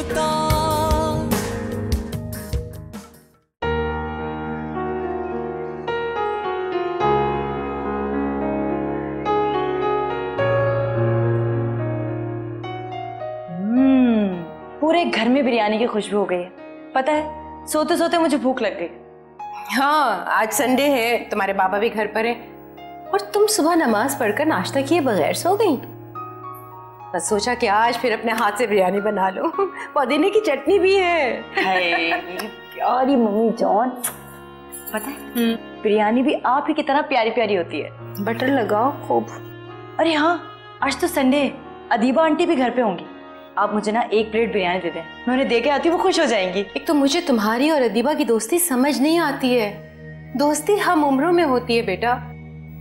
लगता। पूरे घर में बिरयानी की खुशबू हो गई है। पता है, सोते सोते मुझे भूख लग गई। हाँ, आज संडे है, तुम्हारे बाबा भी घर पर है और तुम सुबह नमाज पढ़कर नाश्ता किए बगैर सो गई। बस सोचा कि आज फिर अपने हाथ से बिरयानी बना लो। पुदीने की चटनी भी है। प्यारी मम्मी जान। पता है, बिरयानी भी आप ही की तरह प्यारी प्यारी होती है। बटर लगाओ खूब। अरे हाँ, आज तो संडे है, अदीबा आंटी भी घर पे होंगी। आप मुझे ना 1 प्लेट बिरयानी दे दें, मैं उन्हें दे के आती हूँ, वो खुश हो जाएंगी। एक तो मुझे तुम्हारी और अदीबा की दोस्ती समझ नहीं आती है। दोस्ती हम उम्रों में होती है बेटा।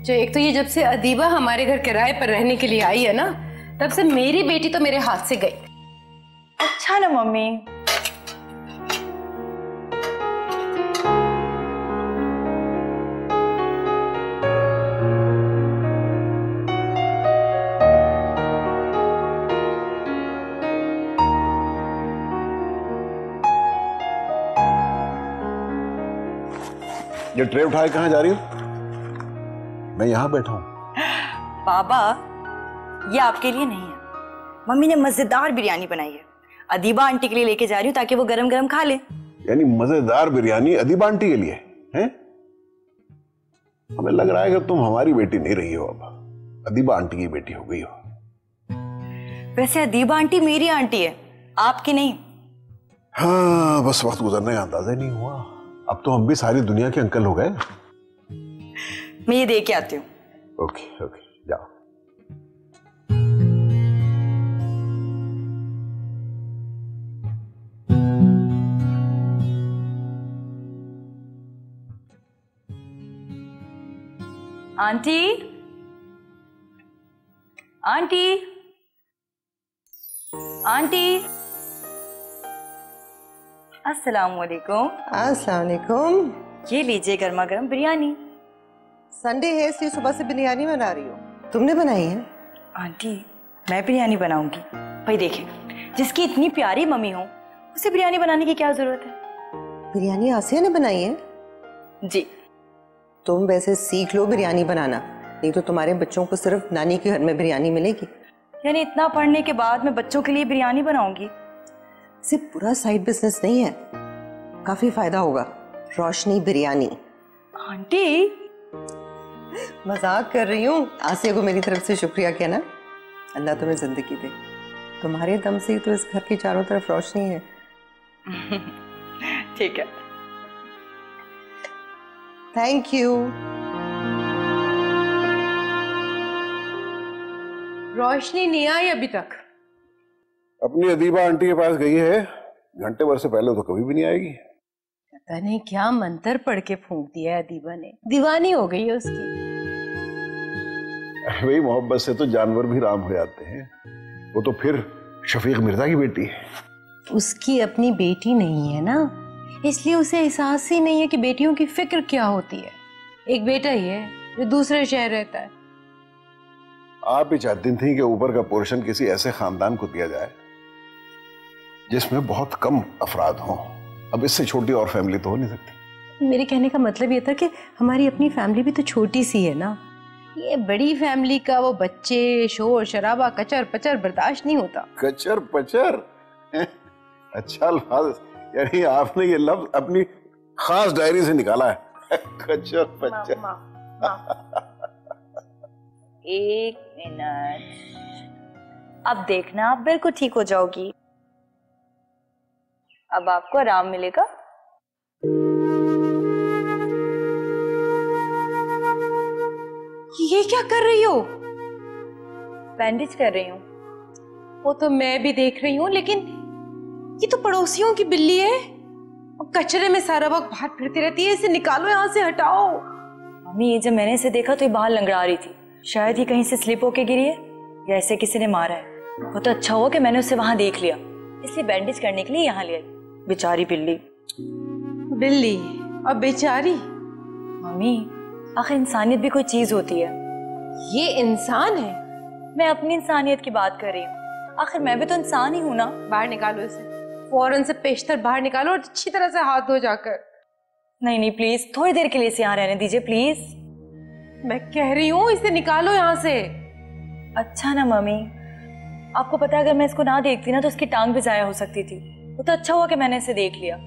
जो एक तो ये जब से अदीबा हमारे घर किराए पर रहने के लिए आई है ना, तब से मेरी बेटी तो मेरे हाथ से गई। अच्छा ना मम्मी। ये ट्रे उठाए कहाँ जा रही हो? मैं यहाँ बैठा हूँ। बाबा, ये आपके लिए नहीं है। मम्मी ने मजेदार बिरयानी बनाई है, अदीबा आंटी के लिए लेके जा रही हूँ ताकि वो गरम गरम खा ले। यानी मजेदार बिरयानी अदीबा आंटी के लिए हैं? हमें लग रहा है कि तुम हमारी बेटी नहीं रही हो, अब अदीबा आंटी की बेटी हो गई हो। वैसे अदीबा आंटी मेरी आंटी है, आपकी नहीं। हाँ, बस वक्त गुजरने का अंदाजा नहीं हुआ। अब तो हम भी सारी दुनिया के अंकल हो गए। मैं ये दे के आती हूँ। ओके ओके, जाओ। Aunty, aunty, aunty. अस्सलाम वालेकुम। अस्सलाम वालेकुम। ये लीजिए गर्मा गर्म बिरयानी। संडे है इसलिए सुबह से बिरयानी बना रही हो। तुमने बनाई है? आंटी, मैं बिरयानी बनाऊंगी। भाई देखें, जिसकी इतनी प्यारी मम्मी हो, उसे बिरयानी बनाने की क्या जरूरत है? बिरयानी आसिया ने बनाई है? जी। तुम वैसे सीख लो बिरयानी बनाना, नहीं तो तुम्हारे बच्चों को सिर्फ नानी के घर में बिरयानी मिलेगी। यानी इतना पढ़ने के बाद मैं बच्चों के लिए बिरयानी बनाऊंगी? सिर्फ पूरा साइड बिजनेस नहीं है, काफी फायदा होगा। रोशनी बिरयानी। आंटी, मजाक कर रही हूँ। आसिया को मेरी तरफ से शुक्रिया कहना। अल्लाह तुम्हें जिंदगी दे। तुम्हारे दम से ही तो इस घर की चारों तरफ रोशनी है। ठीक है। Thank you. रोशनी नहीं आई अभी तक। अपनी अदीबा आंटी के पास गई है, घंटे भर से पहले तो कभी भी नहीं आएगी। पता नहीं क्या मंत्र पढ़ के फूंक दिया है अदीबा ने, दीवानी हो गई है उसकी। वही मोहब्बत से तो जानवर भी राम हो जाते हैं। वो तो फिर शफीक मिर्जा की बेटी है। उसकी अपनी बेटी नहीं है ना, इसलिए उसे एहसास ही नहीं है कि बेटियों की फिक्र क्या होती है। एक बेटा ही है जो दूसरे शहर रहता है। आप भी चाहती थी कि ऊपर का पोर्शन किसी ऐसे खानदान को दिया जाए जिसमें बहुत कम अफराद हों। अब इससे छोटी और फैमिली तो हो नहीं सकती। मेरे कहने का मतलब ये था कि हमारी अपनी फैमिली भी तो छोटी सी है ना। ये बड़ी फैमिली का वो बच्चे, शोर शराबा, कचर पचर बर्दाश्त नहीं होता। कचर पचर? अच्छा लफ्ज, यानी आपने ये लफ्ज अपनी खास डायरी से निकाला है। कचर पचर। एक मिनट, अब देखना आप बिल्कुल ठीक हो जाओगी। अब आपको आराम मिलेगा। ये क्या कर रही हो? बैंडेज कर रही हूँ। वो तो मैं भी देख रही हूँ, लेकिन ये तो पड़ोसियों की बिल्ली है और कचरे में सारा वक्त बाहर फिरती रहती है। इसे निकालो, यहाँ से हटाओ। मम्मी, ये जब मैंने इसे देखा तो ये बाहर लंगड़ा रही थी। शायद ही कहीं से स्लिप होके गिरी है या ऐसे किसी ने मारा है। वो तो अच्छा हुआ कि मैंने उसे वहां देख लिया, इसलिए बैंडेज करने के लिए यहाँ ले आई। बेचारी बिल्ली। बिल्ली और बेचारी। मम्मी, आखिर इंसानियत भी कोई चीज होती है। ये इंसान है। मैं अपनी इंसानियत की बात कर रही हूँ, आखिर मैं भी तो इंसान ही हूँ ना। बाहर निकालो इसे। फौरन से पेशतर बाहर निकालो और अच्छी तरह से हाथ धो जाकर। नहीं नहीं प्लीज, थोड़ी देर के लिए इसे यहाँ रहने दीजिए प्लीज। मैं कह रही हूँ इसे निकालो यहाँ से। अच्छा ना मम्मी, आपको पता है अगर मैं इसको ना देखती ना तो इसकी टांग भी जाया हो सकती थी। वो तो अच्छा हुआ कि मैंने इसे देख लिया।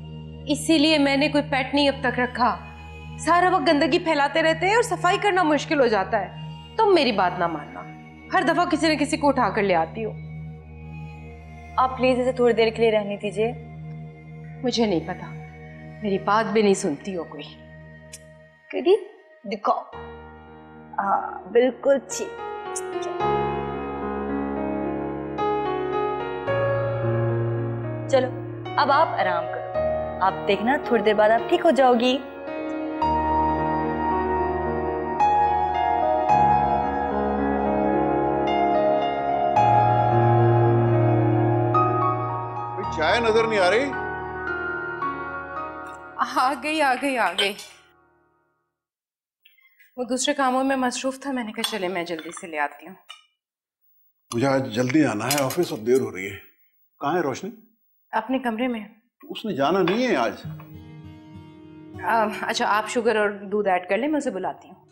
इसीलिए मैंने कोई पेट नहीं अब तक रखा। सारा वक्त गंदगी फैलाते रहते हैं और सफाई करना मुश्किल हो जाता है। तुम मेरी बात ना मानना, हर दफा किसी न किसी को उठा कर ले आती हो। आप प्लीज इसे थोड़ी देर के लिए रहने दीजिए। मुझे नहीं पता, मेरी बात भी नहीं सुनती हो कोई। कभी दिखाओ। हाँ बिल्कुल ठीक। चलो अब आप आराम करो, आप देखना थोड़ी देर बाद आप ठीक हो जाओगी। चाय नजर नहीं आ रही? आ गई। वो दूसरे कामों में मसरूफ था, मैंने कहा चले मैं जल्दी से ले आती हूँ। मुझे आज जल्दी आना है ऑफिस और देर हो रही है। कहाँ है रोशनी? अपने कमरे में। उसने जाना नहीं है आज। अच्छा आप शुगर और दूध ऐड कर ले, मैं उसे बुलाती हूँ।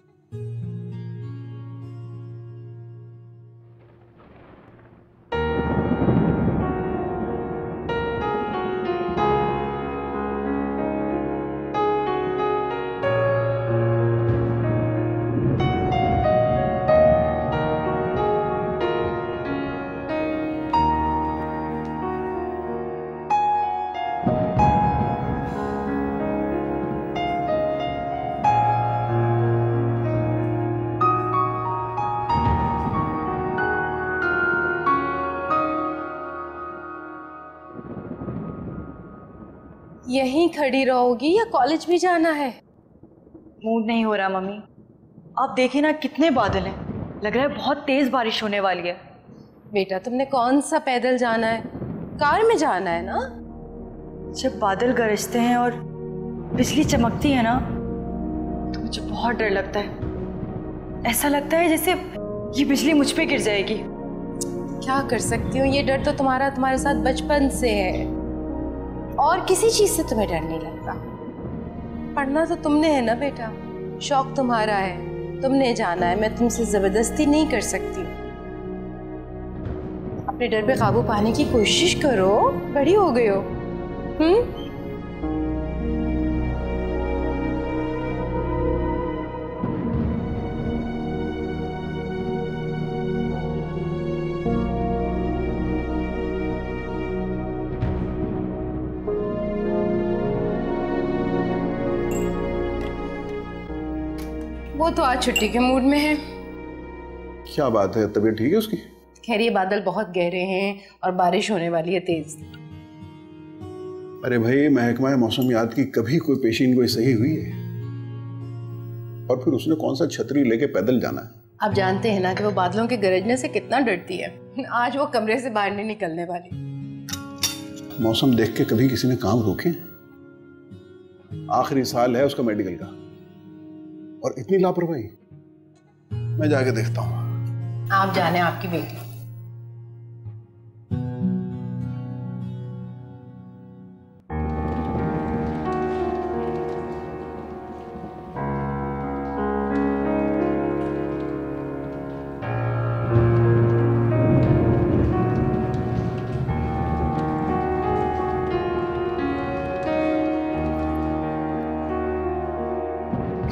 यहीं खड़ी रहोगी या कॉलेज भी जाना है? मूड नहीं हो रहा मम्मी। आप देखिए ना कितने बादल हैं, लग रहा है बहुत तेज बारिश होने वाली है। बेटा तुमने कौन सा पैदल जाना है, कार में जाना है ना। जब बादल गरजते हैं और बिजली चमकती है ना तो मुझे बहुत डर लगता है। ऐसा लगता है जैसे ये बिजली मुझ पे गिर जाएगी। क्या कर सकती हूँ, ये डर तो तुम्हारे साथ बचपन से है और किसी चीज से तुम्हें डर नहीं लगता। पढ़ना तो तुमने है ना बेटा, शौक तुम्हारा है, तुमने जाना है, मैं तुमसे जबरदस्ती नहीं कर सकती। अपने डर पे काबू पाने की कोशिश करो, बड़ी हो गई हो। वो तो आज छुट्टी के मूड में है। क्या बात है, तबीयत ठीक है उसकी? खैर ये बादल बहुत गहरे हैं और बारिश होने वाली है तेज। अरे भाई, महकमा मौसमियात की कभी कोई पेशीन कोई सही हुई है? और फिर उसने कौन सा छतरी लेके पैदल जाना है? आप जानते हैं ना कि वो बादलों के गरजने से कितना डरती है। आज वो कमरे से बाहर नहीं निकलने वाली। मौसम देख के कभी किसी ने काम रोके? आखिरी साल है उसका मेडिकल का और इतनी लापरवाही। मैं जाके देखता हूँ। आप जाने, आपकी बेटी।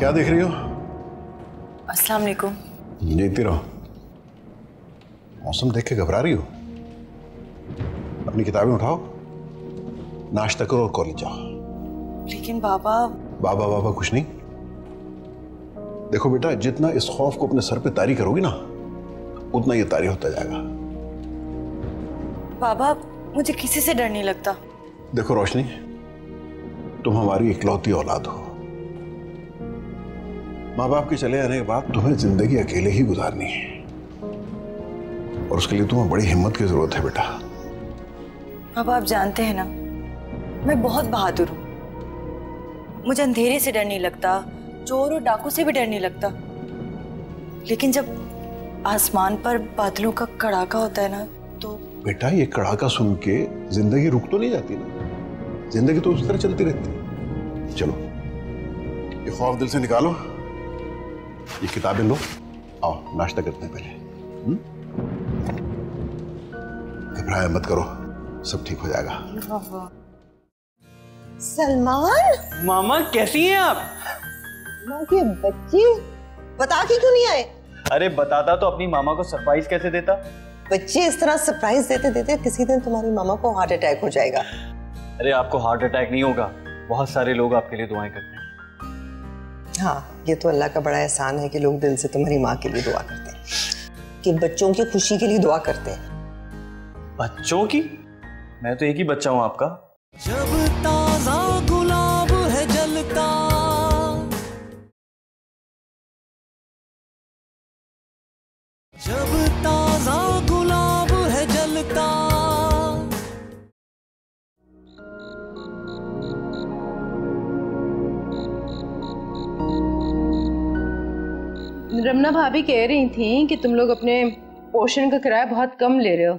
क्या देख रही हो? अस्सलाम वालेकुम। जीती रहो। मौसम देख के घबरा रही हो? अपनी किताबें उठाओ, नाश्ता करो और कॉलेज जाओ। लेकिन बाबा। बाबा कुछ नहीं। देखो बेटा, जितना इस खौफ को अपने सर पे तारी करोगी ना, उतना ये तारी होता जाएगा। बाबा मुझे किसी से डर नहीं लगता। देखो रोशनी, तुम हमारी इकलौती औलाद हो। माँ बाप के चले जाने के बाद तुम्हें जिंदगी अकेले ही गुजारनी है और उसके लिए तुम्हें बड़ी हिम्मत की जरूरत है बेटा। बाबा आप जानते हैं ना, मैं बहुत बहादुर हूँ। मुझे अंधेरे से डर नहीं लगता, चोर और डाकू से भी डर नहीं लगता। लेकिन जब आसमान पर बादलों का कड़ाका होता है ना, तो बेटा ये कड़ाका सुन के जिंदगी रुक तो नहीं जाती ना, जिंदगी तो उस तरह चलती रहती है। चलो ये खौफ दिल से निकालो, ये किताबें लो, आओ नाश्ता करते हैं पहले। घबराया मत करो, सब ठीक हो जाएगा। सलमान, मामा कैसी हैं आप? माँ की बच्ची बता के क्यों नहीं आए? अरे बताता तो अपनी मामा को सरप्राइज कैसे देता। बच्चे इस तरह सरप्राइज देते देते किसी दिन तुम्हारी मामा को हार्ट अटैक हो जाएगा। अरे आपको हार्ट अटैक नहीं होगा, बहुत सारे लोग आपके लिए दुआएं करते हैं। हाँ, ये तो अल्लाह का बड़ा एहसान है कि लोग दिल से तुम्हारी माँ के लिए दुआ करते हैं, कि बच्चों की खुशी के लिए दुआ करते हैं। बच्चों की? मैं तो एक ही बच्चा हूँ आपका। जब ताजा गुलाब है जलता, जब ताजा गुलाब है जलता। रमना भाभी कह रही थी कि तुम लोग अपने पोर्शन का किराया बहुत कम ले रहे हो।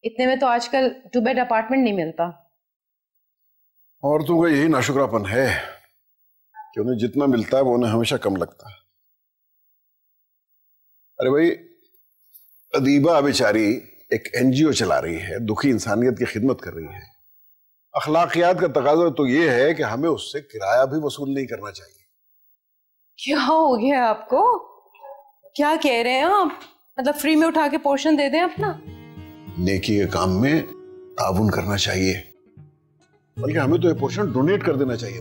इतने में तो आजकल 2 बेड अपार्टमेंट नहीं मिलता। औरतों का यही नाशुक्रापन है कि उन्हें जितना मिलता है वो उन्हें हमेशा कम लगता है। अरे भाई, अदीबा बेचारी एक एनजीओ चला रही है, दुखी इंसानियत की खिदमत कर रही है। अखलाकियात का तकाजा तो ये है कि हमें उससे किराया भी वसूल नहीं करना चाहिए। क्या हो गया आपको? क्या कह रहे हैं आप? मतलब फ्री में उठा के पोर्शन दे दें अपना? नेकी के काम में ताउन करना चाहिए, बल्कि हमें तो ये पोर्शन डोनेट कर देना चाहिए।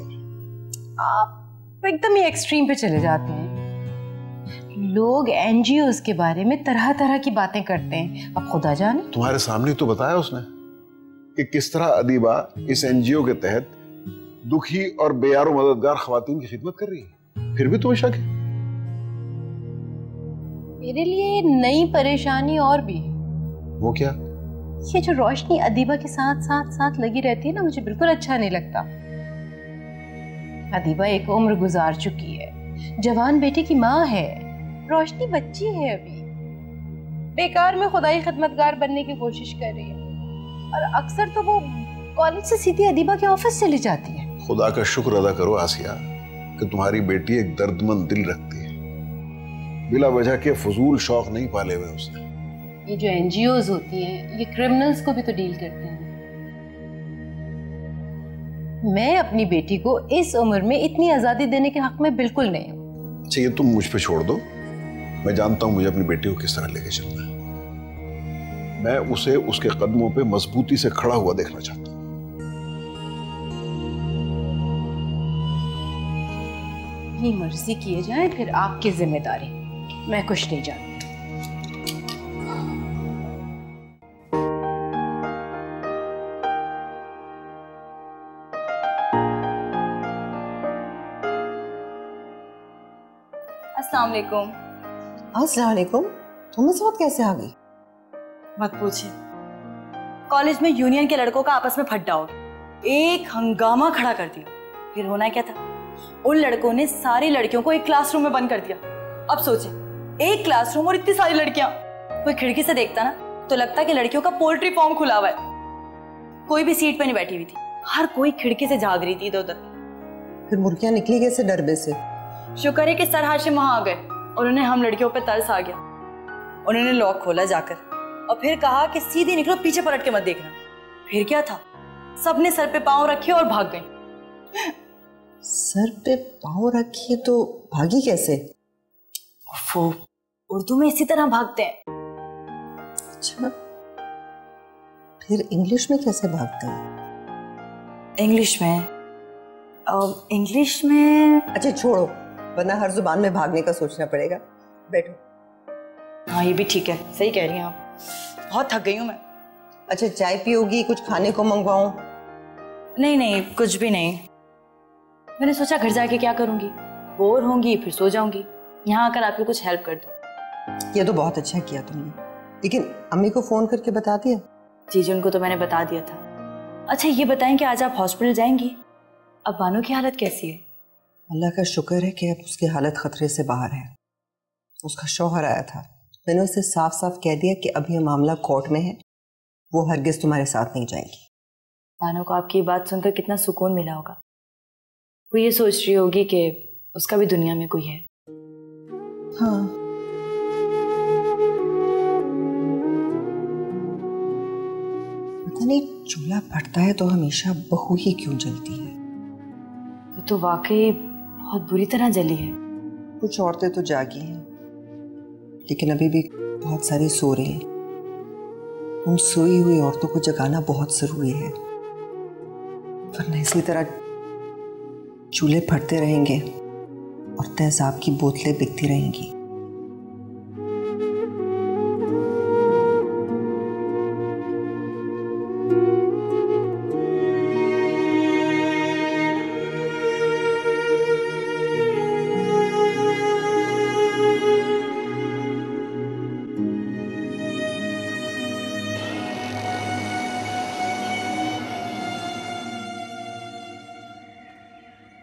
आप एकदम ही एक्सट्रीम पे चले जाते हैं। लोग एनजीओज के बारे में तरह तरह की बातें करते हैं, अब खुदा जाने। तुम्हारे सामने तो बताया उसने कि किस तरह अदीबा इस एनजीओ के तहत दुखी और बेयारो मददगार खवातीन की खिदमत कर रही है, फिर भी तुम्हें शक है? मेरे लिए नई परेशानी और भी है। वो क्या? ये जो रोशनी अदीबा के साथ साथ साथ लगी रहती है ना, मुझे बिल्कुल अच्छा नहीं लगता। अदीबा एक उम्र गुजार चुकी है, जवान बेटे की माँ है, रोशनी बच्ची है अभी, बेकार में खुदाई खिदमतगार बनने की कोशिश कर रही है। और अक्सर तो वो कॉलेज से सीधी अदीबा के ऑफिस चली जाती है। खुदा का शुक्र अदा करो आसिया कि तुम्हारी बेटी एक दर्दमंद दिल रखती है, बिला वजह के फजूल शौक नहीं पाले हुए उसने। ये जो एनजीओज होती हैं, ये क्रिमिनल्स को भी तो डील करती हैं। मैं अपनी बेटी को इस उम्र में इतनी आजादी देने के हक में बिल्कुल नहीं हूँ। अच्छा, ये तुम मुझ पे छोड़ दो, मैं जानता हूं मुझे अपनी बेटी को किस तरह लेके चलना है। मैं उसे उसके कदमों पे मजबूती से खड़ा हुआ देखना चाहता हूं। अपनी मर्जी किए जाए, फिर आपकी जिम्मेदारी, मैं कुछ नहीं जानती। अस्सलाम वालेकुम। अस्सलाम वालेकुम। तुम इस वक्त कैसे आ गई? मत पूछिए, कॉलेज में यूनियन के लड़कों का आपस में फट्टा हो गया, एक हंगामा खड़ा कर दिया। फिर होना क्या था, उन लड़कों ने सारी लड़कियों को एक क्लासरूम में बंद कर दिया। अब सोचे, एक क्लासरूम और इतनी सारी लड़कियां। कोई खिड़की से देखता ना तो लगता कि लड़कियों का पोल्ट्री फार्म खुला हुआ है। कोई भी सीट पे नहीं बैठी हुई थी, हर कोई खिड़की से झाग रही थी इधर उधर। फिर मुर्गियां निकली कैसे डरबे से? शुक्र है कि सर हाशिम वहां आ गए और उन्हें हम लड़कियों पे तरस आ गया। उन्होंने लॉक खोला जाकर और फिर कहा कि सीधे निकलो, पीछे पलट के मत देखना। फिर क्या था, सबने सर पे पांव रखे और भाग गए। सर पे पांव रखिए तो भागी कैसे? वो उर्दू में इसी तरह भागते हैं। अच्छा, फिर इंग्लिश में कैसे भागते हैं? इंग्लिश में अच्छा छोड़ो, वरना हर जुबान में भागने का सोचना पड़ेगा। बैठो। हाँ, ये भी ठीक है, सही कह रही हैं आप। बहुत थक गई हूँ मैं। अच्छा, चाय पियोगी? कुछ खाने को मंगवाऊं? नहीं, कुछ भी नहीं। मैंने सोचा घर जाके क्या करूंगी, बोर होंगी, फिर सो जाऊंगी। यहाँ आकर आपकी कुछ हेल्प कर दूं। ये तो बहुत अच्छा किया तुमने, लेकिन अम्मी को फोन करके बता दिया? जी, उनको तो मैंने बता दिया था। अच्छा ये बताएं कि आज आप हॉस्पिटल जाएंगी? अब बानो की हालत कैसी है? अल्लाह का शुक्र है कि अब उसकी हालत खतरे से बाहर है। उसका शौहर आया था, मैंने उसे साफ साफ कह दिया कि अब यह मामला कोर्ट में है वो हरगिज तुम्हारे साथ नहीं जाएगी। बानो को आपकी बात सुनकर कितना सुकून मिला होगा। वो ये सोच रही होगी कि उसका भी दुनिया में कोई है। हाँ, पता नहीं चूल्हा फटता है तो हमेशा बहू ही क्यों जलती है। वो तो वाकई बहुत बुरी तरह जली है। कुछ औरतें तो जागी हैं, लेकिन अभी भी बहुत सारी सो रही हैं। उन सोई हुई औरतों को जगाना बहुत जरूरी है, वरना इसी तरह चूल्हे फटते रहेंगे और तेजाब की बोतलें बिकती रहेंगी।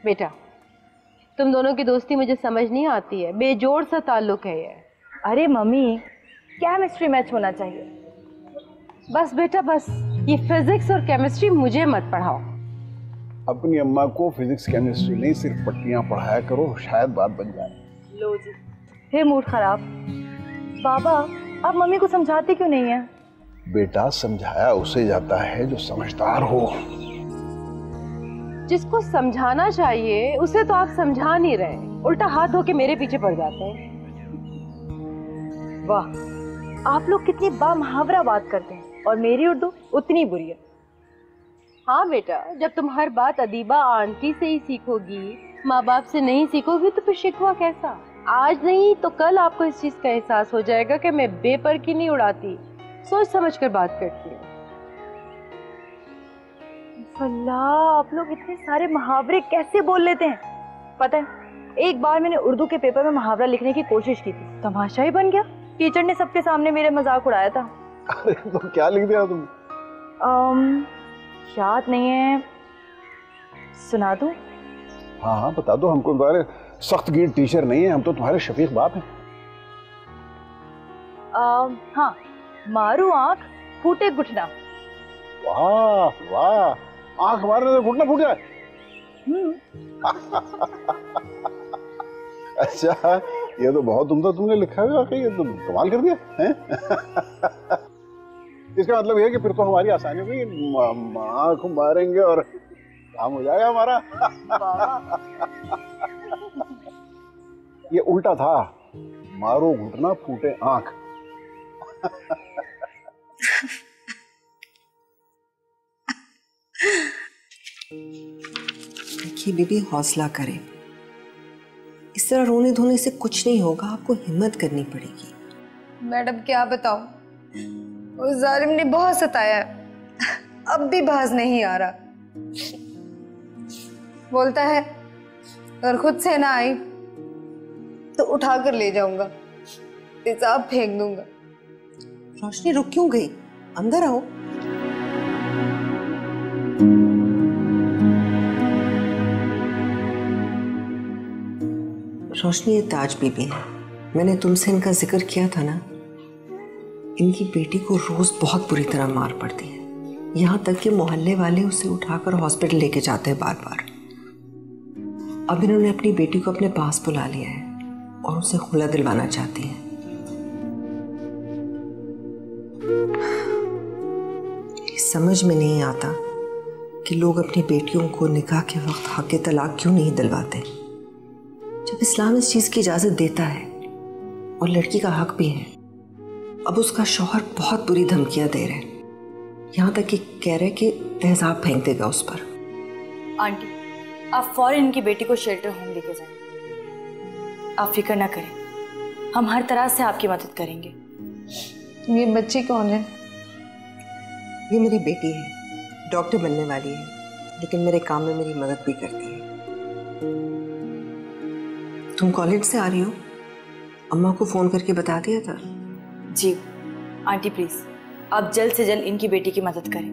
बेटा, तुम दोनों की दोस्ती मुझे समझ नहीं आती है, बेजोड़ सा ताल्लुक है ये। अरे मम्मी, केमिस्ट्री मैच होना चाहिए। बस बेटा बस, ये फिजिक्स और केमिस्ट्री मुझे मत पढ़ाओ। अपनी अम्मा को फिजिक्स केमिस्ट्री नहीं सिर्फ पट्टियां पढ़ाया करो, शायद बात बन जाए। लो जी, फिर मूड खराब। बाबा, आप मम्मी को समझाते क्यों नहीं है? बेटा, समझाया उसे जाता है जो समझदार हो। जिसको समझाना चाहिए उसे तो आप समझा नहीं रहे, उल्टा हाथ धो के मेरे पीछे पड़ जाते हैं। वाह, आप लोग कितनी बामुहावरा बात करते हैं और मेरी उर्दू उतनी बुरी है। हाँ बेटा, जब तुम हर बात अदीबा आंटी से ही सीखोगी, माँ बाप से नहीं सीखोगी, तो फिर शिकवा कैसा? आज नहीं तो कल आपको इस चीज का एहसास हो जाएगा कि मैं बेपर की नहीं उड़ाती, सोच समझ कर बात करती हूँ। अल्लाह, आप लोग इतने सारे मुहावरे कैसे बोल लेते हैं? पता है, एक बार मैंने उर्दू के पेपर में मुहावरा लिखने की कोशिश की थी, तमाशा ही बन गया। टीचर ने सबके सामने मेरे मजाक उड़ाया था। अरे तो क्या लिख दिया तुम? याद नहीं है, सुना दूं? हाँ हाँ बता दो, हमको तुम्हारे सख्त गिर टीचर नहीं है, हम तो तुम्हारे शफीक बाप हैं। हाँ, मारू आंख फूटे घुटना। वाह वाह, आंख मारने से घुटना फूट जाए। अच्छा, ये तो बहुत उम्दा तुमने लिखा है, वाकई ये तो कमाल कर दिया है। इसका मतलब ये है कि फिर तो हमारी आसानी हुई, आंख मारेंगे और काम हो जाएगा हमारा। ये उल्टा था, मारो घुटना फूटे आंख। देखिए बीबी, हौसला करें। इस तरह रोने धोने से कुछ नहीं होगा, आपको हिम्मत करनी पड़ेगी। मैडम क्या बताऊं, उस जालिम ने बहुत सताया है, अब भी बाज नहीं आ रहा। बोलता है अगर खुद से ना आई तो उठा कर ले जाऊंगा, तेजाब फेंक दूंगा। रोशनी रुक क्यों गई? अंदर आओ। रोशनी, ये ताज बीबी है। मैंने तुमसे इनका जिक्र किया था ना। इनकी बेटी को रोज बहुत बुरी तरह मार पड़ती है, यहाँ तक कि मोहल्ले वाले उसे उठाकर हॉस्पिटल लेके जाते हैं बार बार। अब इन्होंने अपनी बेटी को अपने पास बुला लिया है और उसे खुला दिलवाना चाहती हैं। समझ में नहीं आता कि लोग अपनी बेटियों को निकाह के वक्त हक़ तलाक क्यों नहीं दिलवाते, जब इस्लाम इस चीज़ की इजाज़त देता है और लड़की का हक भी है। अब उसका शौहर बहुत बुरी धमकियां दे रहे हैं, यहाँ तक कि कह रहे कि तेजाब फेंक देगा उस पर। आंटी, आप फौरन इनकी बेटी को शेल्टर होम लेके जाएं। आप फिक्र ना करें, हम हर तरह से आपकी मदद करेंगे। ये बच्ची कौन है? ये मेरी बेटी है, डॉक्टर बनने वाली है, लेकिन मेरे काम में मेरी मदद भी करती है। तुम कॉलेज से आ रही हो? अम्मा को फोन करके बता दिया था? जी आंटी, प्लीज आप जल्द से जल्द इनकी बेटी की मदद करें।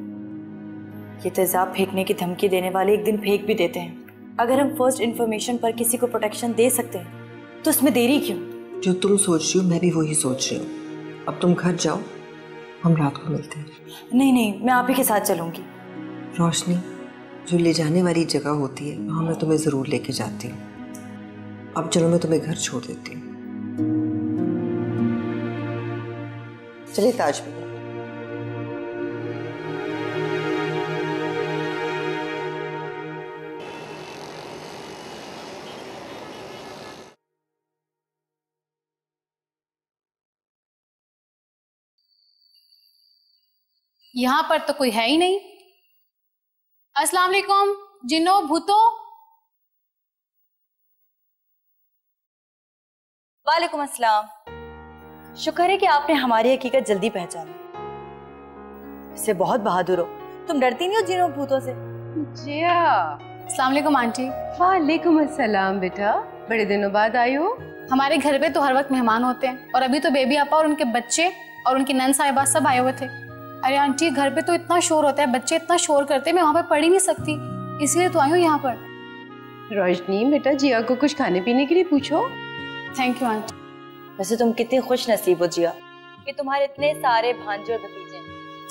ये तेजाब फेंकने की धमकी देने वाले एक दिन फेंक भी देते हैं। अगर हम फर्स्ट इंफॉर्मेशन पर किसी को प्रोटेक्शन दे सकते हैं तो इसमें देरी क्यों? जो तुम सोच रही हो मैं भी वही सोच रही हूँ। अब तुम घर जाओ हम रात को मिलते हैं। नहीं नहीं, मैं आप ही के साथ चलूंगी। रोशनी, जो ले जाने वाली जगह होती है वहाँ मैं तुम्हें ज़रूर लेके जाती हूँ। अब चलो मैं तुम्हें घर छोड़ देती हूँ। चलिए ताज में। यहाँ पर तो कोई है ही नहीं। अस्सलाम वालेकुम जिन्नो भूतो। वालेकुम अस्सलाम। शुक्र है कि आपने हमारी हकीकत जल्दी पहचानी। इससे बहुत बहादुर हो, तुम डरती नहीं हो जिन्हों भूतों से? जिया। अस्सलाम वालेकुम आंटी। वालेकुम अस्सलाम बेटा, बड़े दिनों बाद आई हो। हमारे घर पे तो हर वक्त मेहमान होते हैं और अभी तो बेबी आपा और उनके बच्चे और उनकी नन साहिबा सब आए हुए थे। अरे आंटी घर पे तो इतना शोर होता है, बच्चे इतना शोर करते हैं, मैं वहाँ पे पढ़ ही नहीं सकती, इसलिए तो आई हूँ यहाँ पर। रोशनी बेटा, जिया को कुछ खाने पीने के लिए पूछो। Thank you aunty. वैसे तुम कितनी खुश नसीब हो जिया कि तुम्हारे इतने सारे भांजे और भतीजे।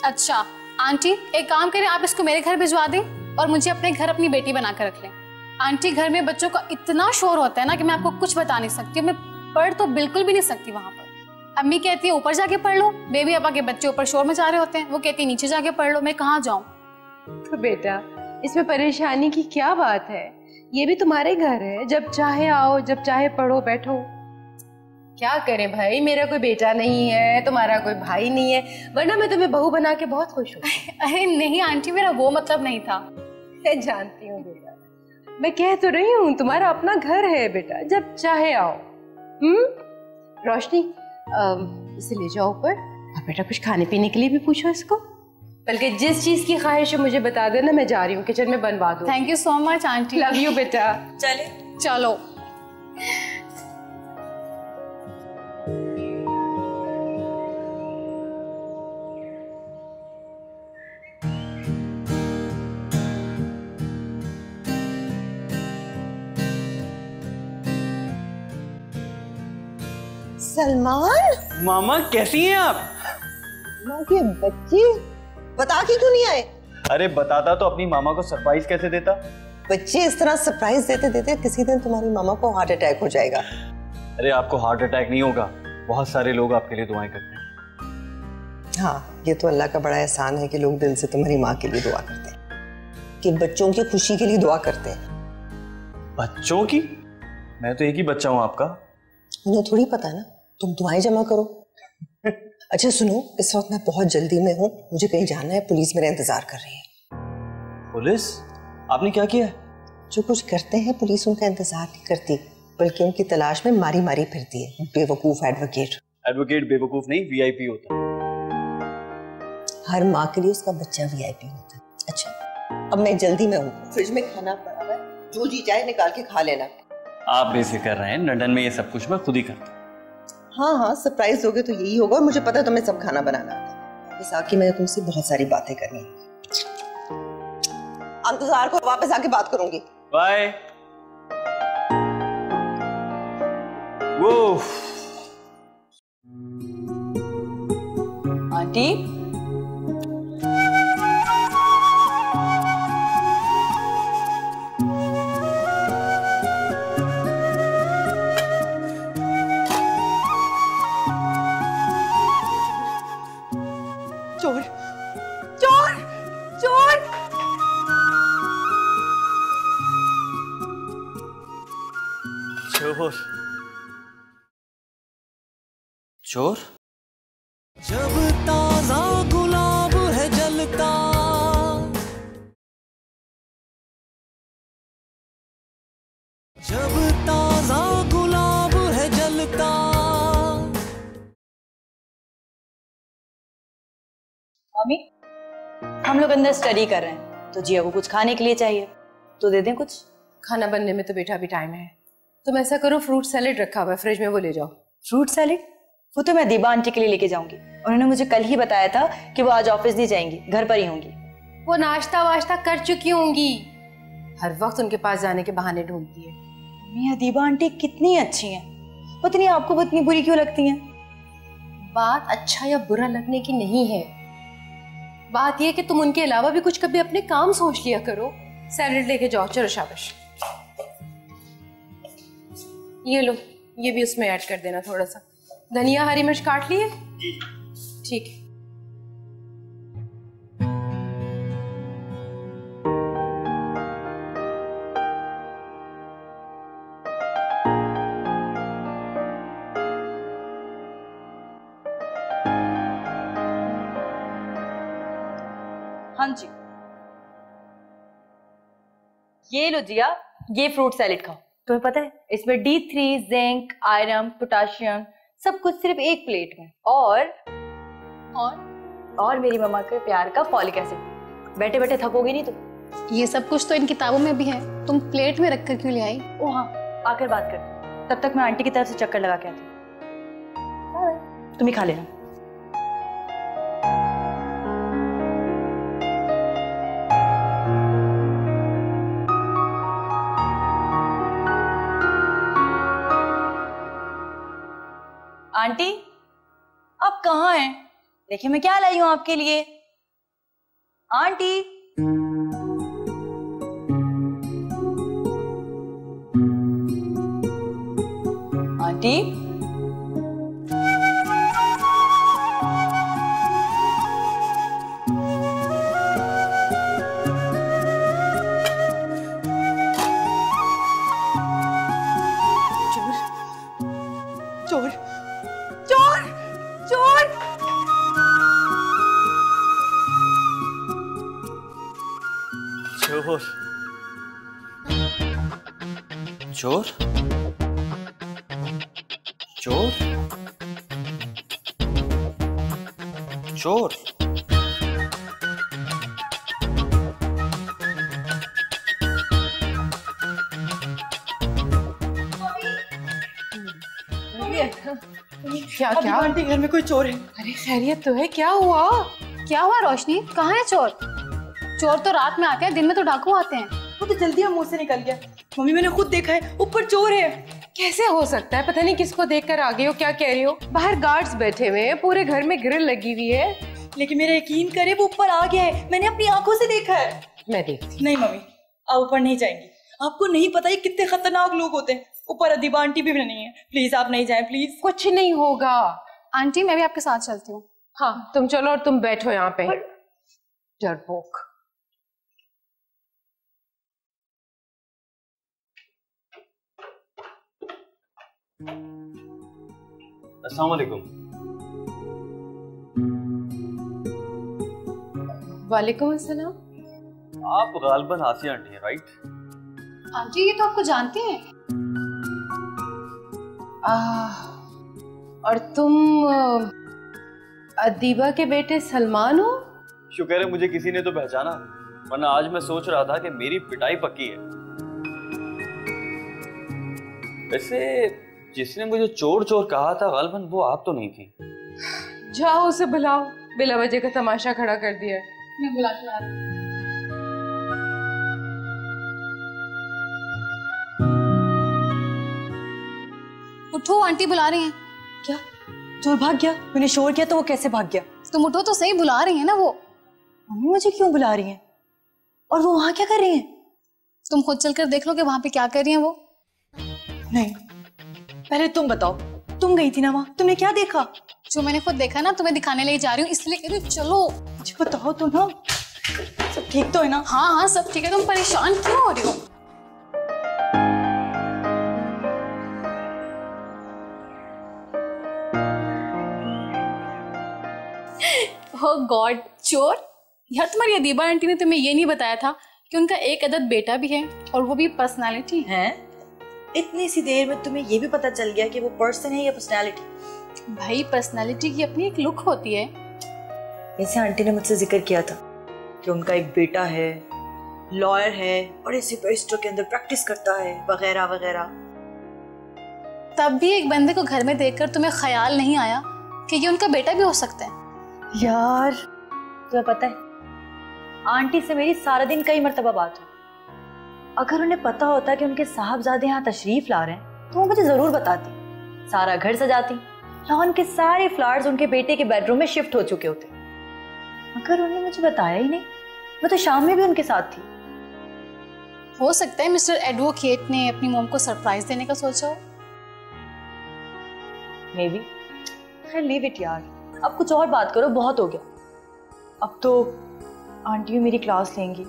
अच्छा आंटी एक काम करें, आप इसको मेरे घर भिजवा दें और मुझे अपने घर अपनी बेटी बना कर रख लें। आंटी घर में बच्चों का इतना शोर होता है ना कि मैं आपको कुछ बता नहीं सकती, मैं पढ़ तो बिल्कुल भी नहीं सकती वहाँ पर। अम्मी कहती है ऊपर जाके पढ़ लो, बेबी पापा के बच्चे ऊपर शोर मचा रहे होते हैं, वो कहती है नीचे जाके पढ़ लो, मैं कहाँ जाऊँ? तो बेटा इसमें परेशानी की क्या बात है, ये भी तुम्हारे घर है, जब चाहे आओ, जब चाहे पढ़ो बैठो। क्या करें भाई, मेरा कोई बेटा नहीं है, तुम्हारा कोई भाई नहीं है, वरना मैं तुम्हें बहू बना के बहुत खुश हूँ। अरे नहीं आंटी, मेरा वो मतलब नहीं था। मैं जानती हूँ बेटा, मैं कह तो रही हूँ तुम्हारा अपना घर है बेटा, जब चाहे आओ। रोशनी इसे ले जाओ ऊपर और बेटा कुछ खाने पीने के लिए भी पूछो इसको, बल्कि जिस चीज की ख्वाहिश है मुझे बता देना, मैं जा रही हूँ किचन में बनवा दूँ। Thank you so much aunty. Love you बेटा। चले चलो। सलमान, मामा कैसी हैं आप? माँ के बच्चे बता के क्यों नहीं आए? अरे बताता तो अपनी मामा को सरप्राइज कैसे देता। बच्चे इस तरह सरप्राइज देते देते किसी दिन तुम्हारी मामा को हार्ट अटैक हो जाएगा। अरे आपको हार्ट अटैक नहीं होगा, बहुत सारे लोग आपके लिए दुआएं करते हैं। हाँ, ये तो अल्लाह का बड़ा एहसान है कि लोग दिल से तुम्हारी माँ के लिए दुआ करते हैं, कि बच्चों की खुशी के लिए दुआ करते हैं। बच्चों की? मैं तो एक ही बच्चा हूँ आपका। उन्हें थोड़ी पता ना, तुम दुआएं जमा करो। अच्छा सुनो, इस वक्त मैं बहुत जल्दी में हूँ, मुझे कहीं जाना है, पुलिस मेरा इंतजार कर रही है। पुलिस? आपने क्या किया? जो कुछ करते हैं पुलिस उनका इंतजार नहीं करती, बल्कि उनकी तलाश में मारी मारी फिरती है। बेवकूफ एडवोकेट। एडवोकेट बेवकूफ नहीं, वीआईपी होता है। हर माँ के लिए उसका बच्चा वीआईपी होता है। अच्छा अब मैं जल्दी में हूँ, फ्रिज में खाना पड़ा है, जो जी चाहे निकाल के खा लेना। आप बेफिक्र रहें, लंदन में ये सब कुछ मैं खुद ही करता हूँ। हाँ हाँ, सरप्राइज दोगे तो यही होगा, और मुझे पता है तुम्हें सब खाना बनाना आता है। बस आके मैं तुमसे बहुत सारी बातें करनी है। इंतजार को वापस आके बात करूंगी। बाय। वो आंटी चोर चोर चोर! चोर चोर? जब ताजा गुलाब है जलता, जब ताजा गुलाब है जलता। मम्मी, हम लोग अंदर स्टडी कर रहे हैं, तो जिया को कुछ खाने के लिए चाहिए, तो दे दें कुछ। खाना बनने में तो बेटा अभी टाइम है, तुम ऐसा करो, फ्रूट सैलेड रखा हुआ है फ्रिज में, वो ले जाओ। Fruit salad? वो तो मैं दीबा आंटी के लिए लेके जाऊंगी, उन्होंने मुझे कल ही बताया था कि वो आज ऑफिस नहीं जाएंगी, घर पर ही होंगी। वो नाश्ता वाश्ता कर चुकी होंगी, हर वक्त उनके पास जाने के बहाने ढूंढती है। मियां दीबा आंटी कितनी अच्छी हैं, पता नहीं आपको वो इतनी बुरी क्यों लगती हैं? बात अच्छा या बुरा लगने की नहीं है, बात यह कि तुम उनके अलावा भी कुछ कभी अपने काम सोच लिया करो। सैलेड लेके जाओ, चलो शाबाश। ये लो, ये भी उसमें ऐड कर देना थोड़ा सा। धनिया हरी मिर्च काट लिए? ठीक है। हाँ जी, ये लो जिया, ये फ्रूट सैलेड खाओ। तुम्हें पता है इसमें D3, जिंक, आयरन, पोटाशियम सब कुछ सिर्फ एक प्लेट में, और मेरी मम्मा के प्यार का फॉलिक एसिड। बैठे बैठे थकोगी नहीं तुम। ये सब कुछ तो इन किताबों में भी है, तुम प्लेट में रखकर क्यों ले आई? ओ हाँ, आकर बात करते, तब तक मैं आंटी की तरफ से चक्कर लगा के आती हूँ। तुम ही खा लेना। आंटी आप कहाँ हैं? देखिए मैं क्या लाई हूं आपके लिए। आंटी आंटी चोर चोर चोर चोर चोर चोर चोर क्या क्या? आंटी घर में कोई चोर है। अरे खैरियत तो है, क्या हुआ? क्या हुआ रोशनी? कहाँ है चोर? चोर तो रात में आते हैं, दिन में तो डाकू आते हैं। वो तो जल्दी हम मुंह से निकल गया। मम्मी मैंने खुद देखा है, ऊपर चोर है। कैसे हो सकता है? पता नहीं किसको देखकर आ गए हो, क्या कह रही हो? बाहर गार्ड्स बैठे हुए हैं, पूरे घर में ग्रिल लगी हुई है। लेकिन मेरा यकीन करे वो ऊपर आ गया है, मैंने अपनी आंखों से देखा है। मैं देखती। नहीं मम्मी, आप ऊपर नहीं जाएंगी। आपको नहीं पता ये कितने खतरनाक लोग होते हैं। ऊपर अदीबा आंटी भी नहीं है, प्लीज आप नहीं जाएं प्लीज। कुछ नहीं होगा आंटी, मैं भी आपके साथ चलती हूँ। हाँ तुम चलो और तुम बैठो यहाँ पे। डरपोक। अस्सलाम वालेकुम। वालेकुम अस्सलाम। आप गालिबन आसिया आंटी हैं, राइट? आंटी ये तो आपको जानते हैं। और तुम अदीबा के बेटे सलमान हो? शुक्र है मुझे किसी ने तो पहचाना, वरना आज मैं सोच रहा था कि मेरी पिटाई पक्की है। वैसे जिसने मुझे चोर चोर कहा था गालिबन वो आप तो नहीं थी। जाओ उसे बुलाओ, बिला वजह का तमाशा खड़ा कर दिया। मैं बुला के लाती हूँ। उठो, आंटी बुला रही हैं। क्या चोर भाग गया? मैंने शोर किया तो वो कैसे भाग गया? तुम उठो तो सही, बुला रही हैं ना वो। मम्मी मुझे क्यों बुला रही हैं? और वो वहां क्या कर रही हैं? तुम खुद चलकर देख लो कि वहां पे क्या कर रही हैं वो। नहीं, पहले तुम बताओ, तुम गई थी ना वहां, तुमने क्या देखा? जो मैंने खुद देखा ना, तुम्हें दिखाने ले जा रही हूँ, इसलिए कह रही हूँ चलो। मुझे बताओ तो ना, सब ठीक तो है ना? हाँ हाँ सब ठीक है, तुम परेशान क्यों हो रही हो? ओह गॉड, चोर! यार तुम्हारी अदीबा आंटी ने तुम्हें ये नहीं बताया था कि उनका एक अदद बेटा भी है, और वो भी पर्सनालिटी है। इतनी सी देर में तुम्हें ये भी पता चल गया कि वो पर्सन है या पर्सनालिटी? भाई पर्सनालिटी की अपनी एक लुक होती है। जैसे आंटी ने मुझसे जिक्र किया था कि उनका एक बेटा है, लॉयर है, बड़े से बैरिस्टर के अंदर प्रैक्टिस करता है, वगैरह वगैरह। तब भी एक बंदे को घर में देखकर तुम्हें ख्याल नहीं आया कि ये उनका बेटा भी हो सकता है? यार तुम्हें पता है, आंटी से मेरी सारा दिन कई मर्तबा बात हुई। अगर उन्हें पता होता कि उनके साहबजादे यहाँ तशरीफ ला रहे हैं तो वो मुझे जरूर बताती, सारा घर सजाती, लॉन के सारे फ्लावर्स उनके बेटे के बेडरूम में शिफ्ट हो चुके होते, मगर उन्होंने मुझे बताया ही नहीं। मैं तो शाम में भी उनके साथ थी। हो सकता है मिस्टर एडवोकेट ने अपनी मॉम को सरप्राइज देने का सोचा हो। May be. खैर लीव इट यार, अब कुछ और बात करो, बहुत हो गया। अब तो आंटी भी मेरी क्लास लेंगी।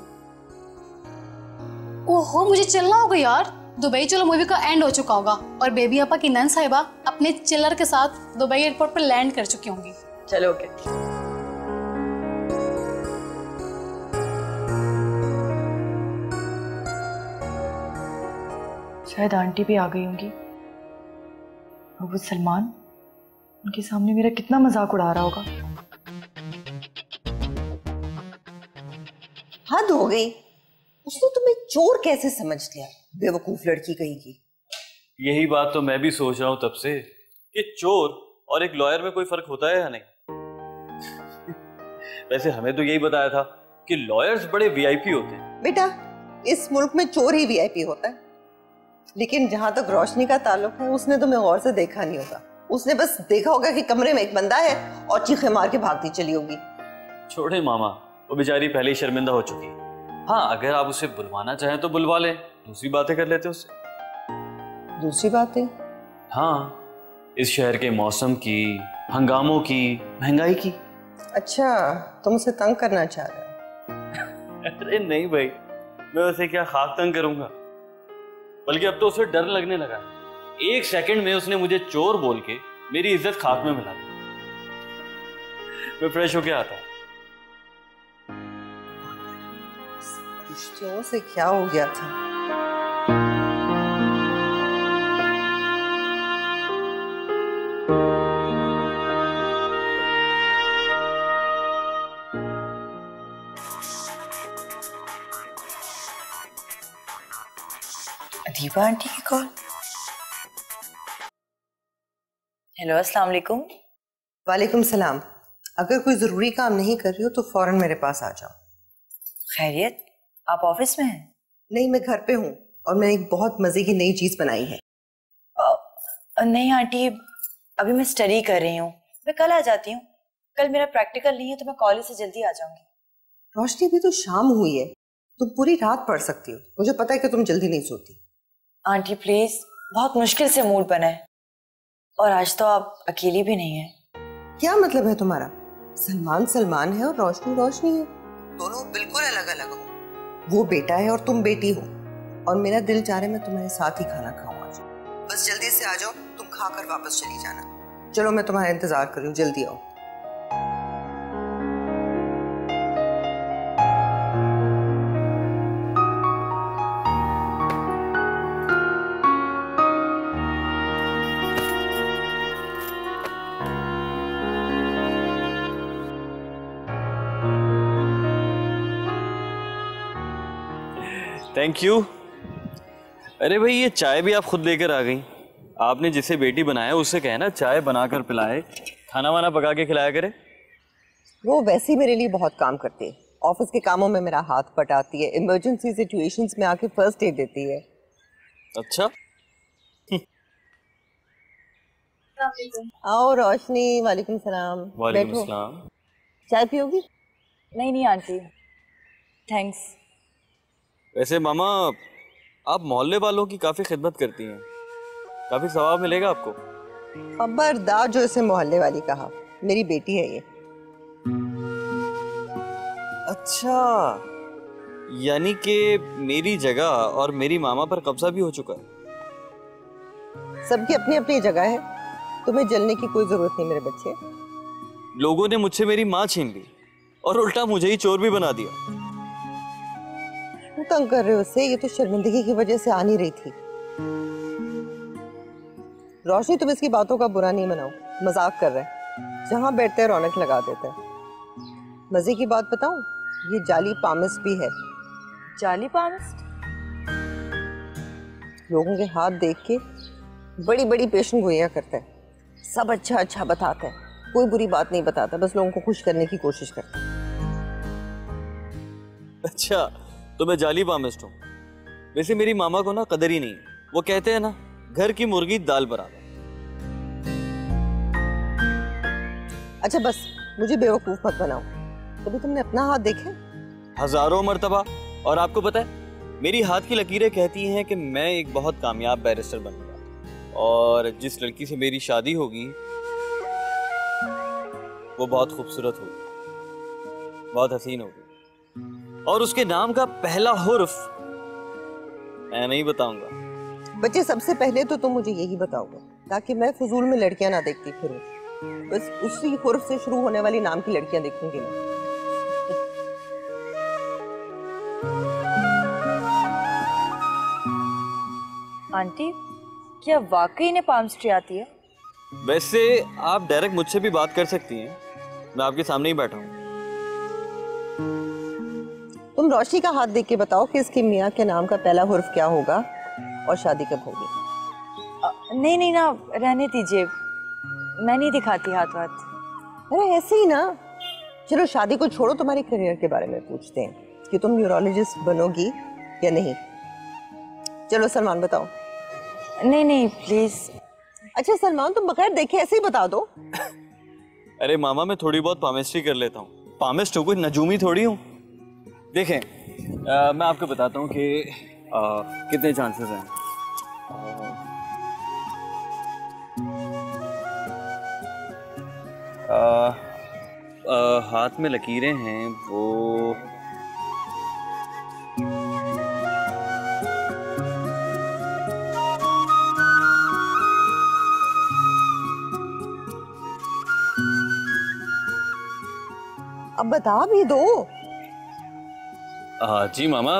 ओहो, मुझे चलना होगा यार। दुबई चलो मूवी का एंड हो चुका होगा और बेबी आपा की नन साहिबा अपने चिल्लर के साथ दुबई एयरपोर्ट पर लैंड कर चुकी होंगी। चलो ओके। शायद आंटी भी आ गई होंगी। और वो सलमान उनके सामने मेरा कितना मजाक उड़ा रहा होगा। हद हो गई, उसने तुम्हें चोर कैसे समझ लिया? बेवकूफ लड़की कहीं की। यही बात तो मैं भी सोच रहा हूं तब से कि चोर और एक लॉयर में कोई फर्क होता है या नहीं। वैसे हमें तो यही बताया था कि लॉयर्स बड़े वीआईपी होते हैं। बेटा, इस मुल्क में चोर ही वीआईपी होता है, लेकिन जहां तक रोशनी का ताल्लुक है उसने तुम्हें गौर से देखा नहीं होगा। उसने बस देखा होगा कि कमरे में एक बंदा है और चीखे मार के भागती चली होगी। छोड़े मामा, वो बेचारी पहले ही शर्मिंदा हो चुकी है। हाँ, अगर आप उसे बुलवाना चाहें तो बुलवा लें, दूसरी बातें कर लेते उससे। दूसरी बातें? हाँ, इस शहर के मौसम की, हंगामों की, महंगाई की। अच्छा, तुम उसे तंग करना चाह रहे हो? अरे नहीं भाई, मैं उसे क्या खाक तंग करूंगा, बल्कि अब तो उसे डर लगने लगा। एक सेकंड में उसने मुझे चोर बोल के मेरी इज्जत खाक में मिला दी। मैं फ्रेश होके आता। रिश्तों से क्या हो गया था? दीपा आंटी की कॉल। हेलो, अस्सलाम वालेकुम। वालेकुम सलाम। अगर कोई जरूरी काम नहीं कर रही हो तो फौरन मेरे पास आ जाओ। खैरियत, आप ऑफिस में हैं? नहीं, मैं घर पे हूँ और मैंने एक बहुत मजे की नई चीज बनाई है। नहीं आंटी, अभी मैं स्टडी कर रही हूँ, मैं कल आ जाती हूँ। कल मेरा प्रैक्टिकल नहीं है तो मैं कॉलेज से जल्दी आ जाऊंगी। रोशनी, भी तो शाम हुई है, तुम पूरी रात पढ़ सकती हो। मुझे पता है कि तुम जल्दी नहीं सोती। आंटी प्लीज, बहुत मुश्किल से मूड बना है और आज तो आप अकेली भी नहीं है। क्या मतलब है तुम्हारा? सलमान सलमान है और रोशनी रोशनी है, दोनों बिल्कुल अलग अलग हो। वो बेटा है और तुम बेटी हो, और मेरा दिल चाह रहा है मैं तुम्हारे साथ ही खाना खाऊं आज। बस जल्दी से आ जाओ, तुम खाकर वापस चली जाना। चलो, मैं तुम्हारा इंतजार कर रही हूँ, जल्दी आओ। Thank you. अरे भाई, ये चाय भी आप खुद लेकर आ गई। आपने जिसे बेटी बनाया उससे कहे ना चाय बनाकर पिलाए, खाना वाना पका के खिलाया करे। वो वैसे ही मेरे लिए बहुत काम करती है, ऑफिस के कामों में मेरा हाथ बटाती है, इमरजेंसी सिचुएशंस में आके फर्स्ट एड देती है। अच्छा। आओ रोशनी। वालेकुम सलाम। वालेकुम सलाम। चाय पियोगी? नहीं आंटी, थैंक्स। वैसे मामा, आप मोहल्ले वालों की काफी खिदमत करती हैं, काफी सवाब मिलेगा आपको। खबरदार जो इसे मोहल्ले वाली कहा, मेरी बेटी है ये। अच्छा, यानी कि मेरी जगह और मेरी मामा पर कब्जा भी हो चुका है। सबकी अपनी अपनी जगह है, तुम्हें जलने की कोई जरूरत नहीं मेरे बच्चे। लोगों ने मुझसे मेरी माँ छीन ली और उल्टा मुझे ही चोर भी बना दिया। तंग कर रहे हो उसे, ये तो शर्मिंदगी की वजह से आ नहीं रही थी। रोशनी, तुम इसकी बातों का बुरा नहीं मनाओ, मजाक कर रहा है। जहां बैठते हैं रौनक लगा देता है। मजे की बात बताऊं, ये जाली पामिस्ट भी है। जाली पामिस्ट? लोगों के हाथ देख के बड़ी बड़ी पेशेंट गोइयां करता है, सब अच्छा अच्छा बताता है, कोई बुरी बात नहीं बताता, बस लोगों को खुश करने की कोशिश करता है। अच्छा, तो मैं जाली पामिस्ट हूँ। वैसे मेरी मामा को ना कदर ही नहीं। वो कहते हैं ना, घर की मुर्गी दाल बराबर। अच्छा बस, मुझे बेवकूफ मत बनाओ। कभी तुमने अपना हाथ देखे? हजारों मर्तबा। और आपको पता है, मेरी हाथ की लकीरें कहती हैं कि मैं एक बहुत कामयाब बैरिस्टर बनूंगा, और जिस लड़की से मेरी शादी होगी वो बहुत खूबसूरत होगी, बहुत हसीन होगी, और उसके नाम का पहला हुर्फ मैं नहीं बताऊंगा। बच्चे, सबसे पहले तो तुम मुझे यही बताओगे ताकि मैं फजूल में लड़कियां ना देखती फिरूं। बस उसी हुर्फ से शुरू होने वाली नाम की लड़कियां देखूंगी मैं। आंटी, क्या वाकई इन्हें पाम स्ट्री आती है? वैसे आप डायरेक्ट मुझसे भी बात कर सकती हैं, मैं आपके सामने ही बैठा हूँ। तुम रोशनी का हाथ देख के बताओ कि इसके मियाँ के नाम का पहला हुर्फ क्या होगा और शादी कब होगी। नहीं नहीं ना, रहने दीजिए, मैं नहीं दिखाती हाथ वाथ। अरे ऐसे ही ना। चलो शादी को छोड़ो, तुम्हारे करियर के बारे में पूछते हैं कि तुम न्यूरोलॉजिस्ट बनोगी या नहीं। चलो सलमान बताओ। नहीं नहीं प्लीज। अच्छा सलमान, तुम बगैर देखे ऐसे ही बता दो। अरे मामा, मैं थोड़ी बहुत पामिस्ट्री कर लेता हूँ। पामिस्ट हूँ, कोई नजूमी थोड़ी हूँ। देखें, मैं आपको बताता हूँ कि कितने चांसेस हैं। हाथ में लकीरें हैं वो अब बता भी दो। जी मामा,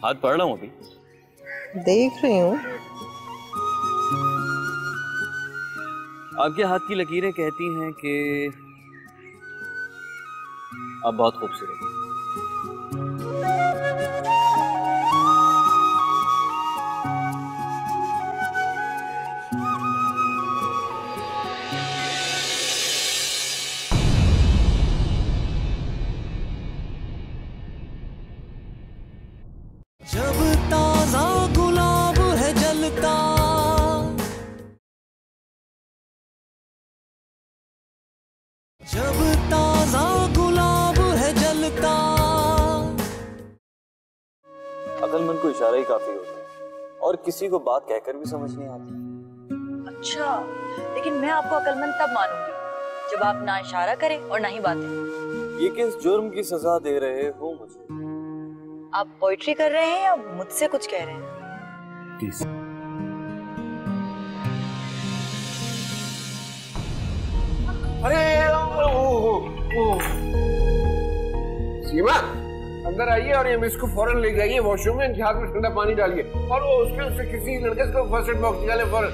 हाथ पढ़ रहा हूँ अभी। देख रही हूँ। आपके हाथ की लकीरें कहती हैं कि आप बहुत खूबसूरत हैं। जब ताजा गुलाब है जलता, जब ताजा गुलाब है जलता। अक्लमंद को इशारा ही काफी होता है, और किसी को बात कहकर भी समझ नहीं आती। अच्छा, लेकिन मैं आपको अक्लमंद तब मानूंगी जब आप ना इशारा करें और ना ही बातें। ये किस जुर्म की सजा दे रहे हो मुझे? आप पोइट्री कर रहे हैं या मुझसे कुछ कह रहे हैं? अरे सीमा, अंदर आइए और ये मिस को फौरन ले जाइए वॉशरूम में, हाथ में ठंडा पानी डालिए और वो उसके किसी लड़के को फर्स्ट एड बॉक्स निकाले फौरन।